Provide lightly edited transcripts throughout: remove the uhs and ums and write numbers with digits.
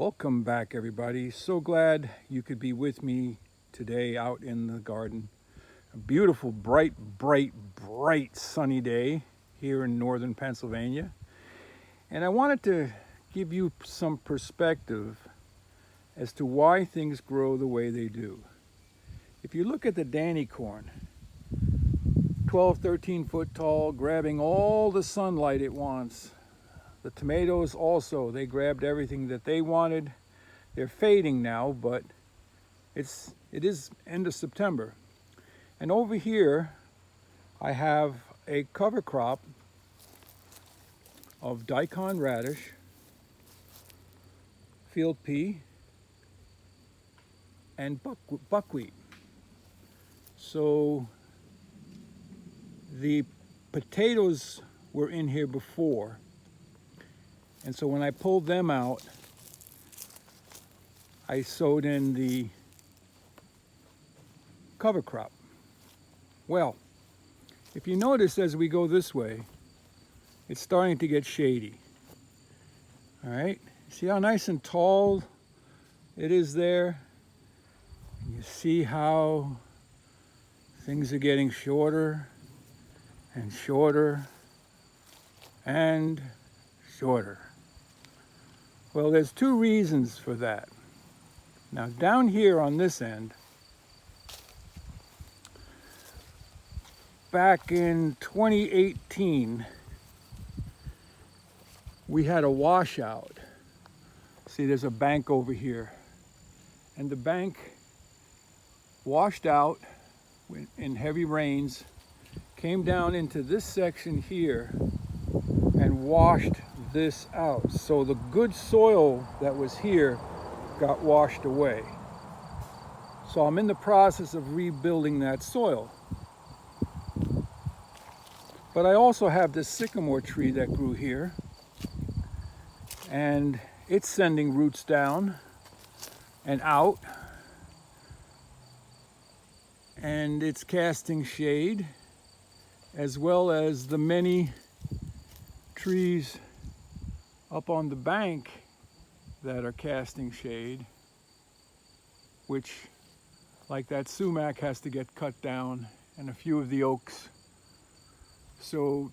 Welcome back, everybody. So glad you could be with me today out in the garden. A beautiful, bright sunny day here in northern Pennsylvania. And I wanted to give you some perspective as to why things grow the way they do. If you look at the Danny corn, 12, 13 foot tall, grabbing all the sunlight it wants. The tomatoes also, they grabbed everything that they wanted. They're fading now, but it is end of September. And over here, I have a cover crop of daikon radish, field pea, and buckwheat. So the potatoes were in here before. And so when I pulled them out, I sowed in the cover crop. Well, if you notice as we go this way, it's starting to get shady. All right, see how nice and tall it is there? And you see how things are getting shorter and shorter and shorter. Well, there's two reasons for that. Now, down here on this end, back in 2018, we had a washout. See, there's a bank over here. And the bank washed out in heavy rains, came down into this section here, and washed this out. So the good soil that was here got washed away. So I'm in the process of rebuilding that soil. But I also have this sycamore tree that grew here, and it's sending roots down and out, and it's casting shade, as well as the many trees up on the bank that are casting shade, which, like that sumac, has to get cut down, and a few of the oaks. So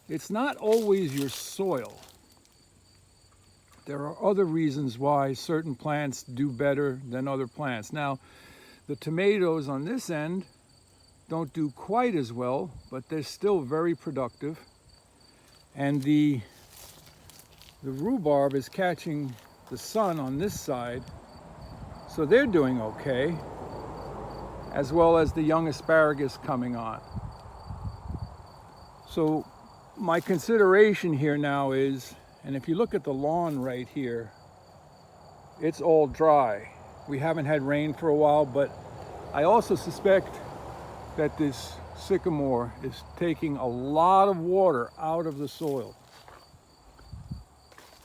it's not always your soil. There are other reasons why certain plants do better than other plants. Now, the tomatoes on this end don't do quite as well, but they're still very productive. And the rhubarb is catching the sun on this side, so they're doing okay, as well as the young asparagus coming on. So my consideration here now is, and if you look at the lawn right here, it's all dry. We haven't had rain for a while, but I also suspect that this sycamore is taking a lot of water out of the soil.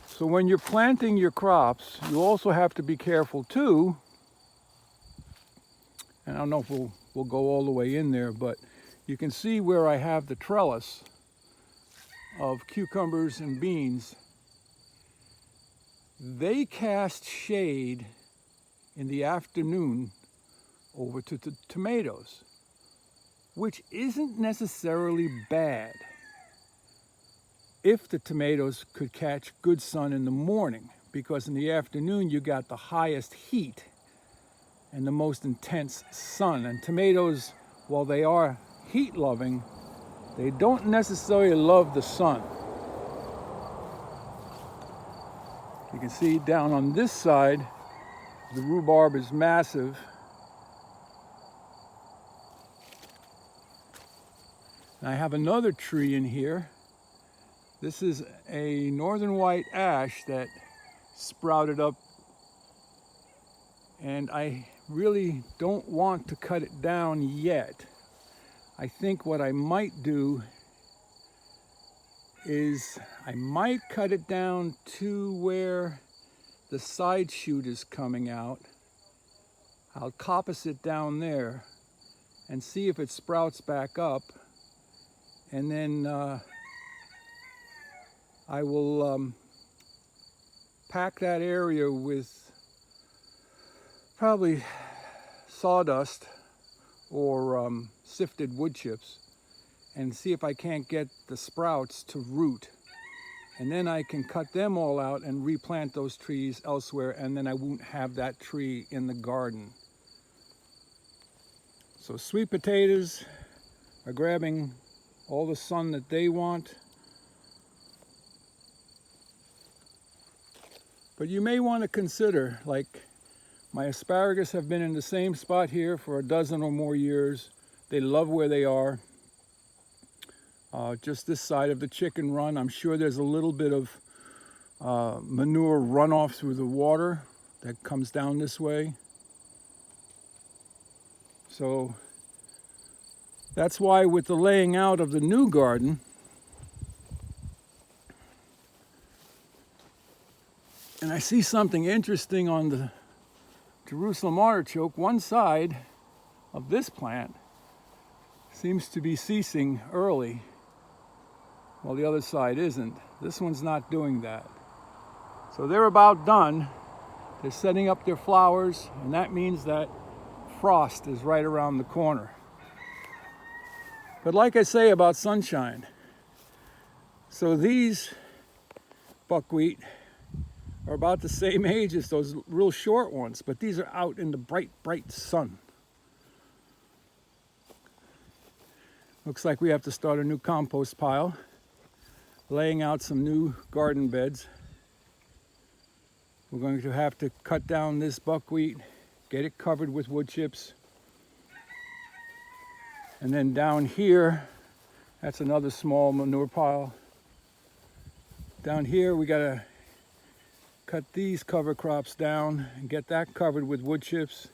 So when you're planting your crops, you also have to be careful too. And I don't know if we'll go all the way in there, but you can see where I have the trellis of cucumbers and beans. They cast shade in the afternoon over to the tomatoes, which isn't necessarily bad if the tomatoes could catch good sun in the morning, because in the afternoon you got the highest heat and the most intense sun. And tomatoes, while they are heat loving, they don't necessarily love the sun. You can see down on this side, the rhubarb is massive. And I have another tree in here. This is a northern white ash that sprouted up, and I really don't want to cut it down yet. I think what I might do is I might cut it down to where the side shoot is coming out. I'll coppice it down there and see if it sprouts back up, and then I will pack that area with probably sawdust or sifted wood chips and see if I can't get the sprouts to root. And then I can cut them all out and replant those trees elsewhere, and then I won't have that tree in the garden. So sweet potatoes are grabbing all the sun that they want. But you may want to consider, like my asparagus have been in the same spot here for a dozen or more years. They love where they are. Just this side of the chicken run, I'm sure there's a little bit of manure runoff through the water that comes down this way. So that's why with the laying out of the new garden, and I see something interesting on the Jerusalem artichoke. One side of this plant seems to be ceasing early, while the other side isn't. This one's not doing that. So they're about done. They're setting up their flowers, and that means that frost is right around the corner. But like I say about sunshine, so these buckwheat are about the same age as those real short ones, but these are out in the bright, bright sun. Looks like we have to start a new compost pile, laying out some new garden beds. We're going to have to cut down this buckwheat, get it covered with wood chips. And then down here, that's another small manure pile. Down here, we gotta cut these cover crops down and get that covered with wood chips.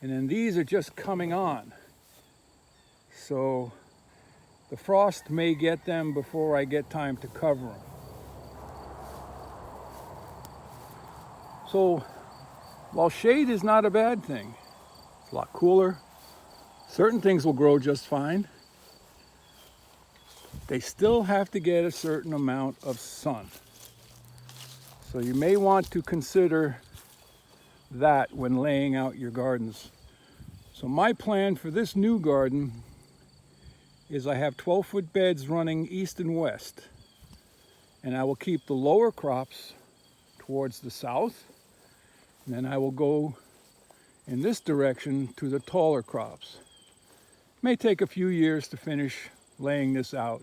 And then these are just coming on. So the frost may get them before I get time to cover them. So while shade is not a bad thing, it's a lot cooler. Certain things will grow just fine. They still have to get a certain amount of sun. So you may want to consider that when laying out your gardens. So my plan for this new garden is I have 12-foot beds running east and west. And I will keep the lower crops towards the south. And then I will go in this direction to the taller crops. It may take a few years to finish laying this out.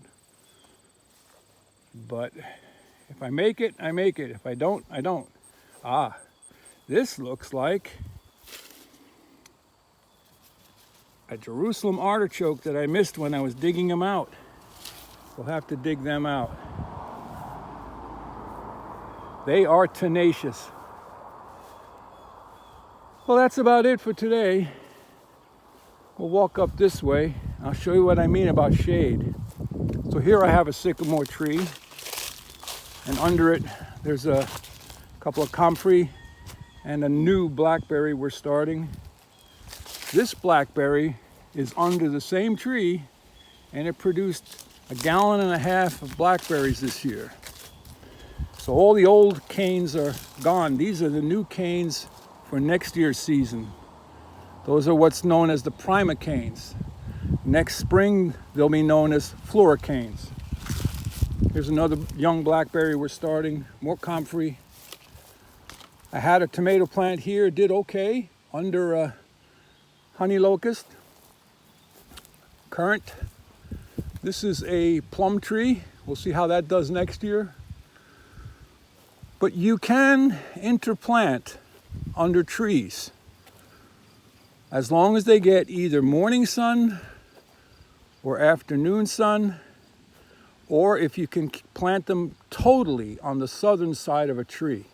But if I make it, I make it. If I don't, I don't. This looks like a Jerusalem artichoke that I missed when I was digging them out. We'll have to dig them out. They are tenacious. Well, that's about it for today. We'll walk up this way. I'll show you what I mean about shade. So here I have a sycamore tree, and under it there's a couple of comfrey and a new blackberry we're starting. This blackberry is under the same tree, and it produced 1.5 gallons of blackberries this year. So all the old canes are gone. These are the new canes for next year's season. Those are what's known as the prima canes. Next spring, they'll be known as flora canes. Here's another young blackberry we're starting, more comfrey. I had a tomato plant here, did okay, under a honey locust. Currant. This is a plum tree. We'll see how that does next year. But you can interplant under trees, as long as they get either morning sun or afternoon sun, or if you can plant them totally on the southern side of a tree.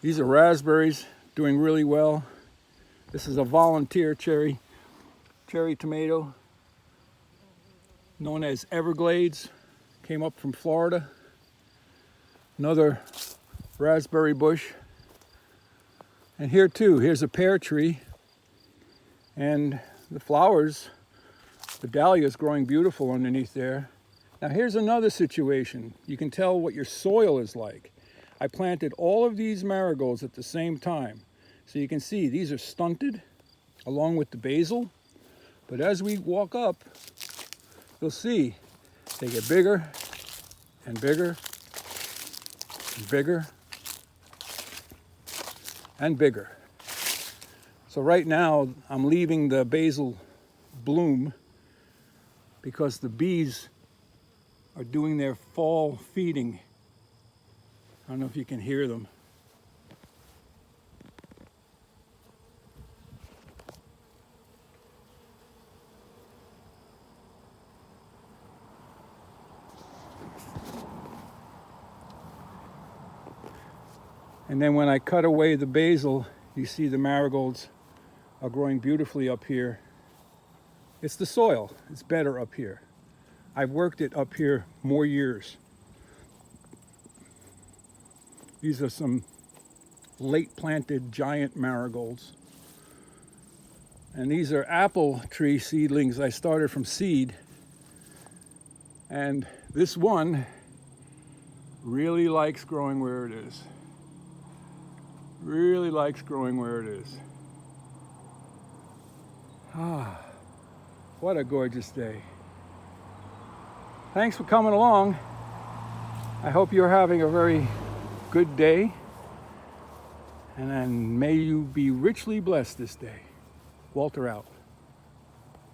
These are raspberries, doing really well. This is a volunteer cherry tomato, known as Everglades, came up from Florida. Another raspberry bush. And here too, here's a pear tree, and the flowers, the dahlia is growing beautiful underneath there. Now here's another situation. You can tell what your soil is like. I planted all of these marigolds at the same time. So you can see these are stunted along with the basil. But as we walk up, you'll see they get bigger and bigger and bigger and bigger. So right now I'm leaving the basil bloom because the bees are doing their fall feeding. I don't know if you can hear them. And then when I cut away the basil, you see the marigolds are growing beautifully up here. It's the soil, it's better up here. I've worked it up here more years. These are some late planted giant marigolds. And these are apple tree seedlings I started from seed. And this one really likes growing where it is. Really likes growing where it is. Ah, what a gorgeous day. Thanks for coming along. I hope you're having a very good day. And then may you be richly blessed this day. Walter out.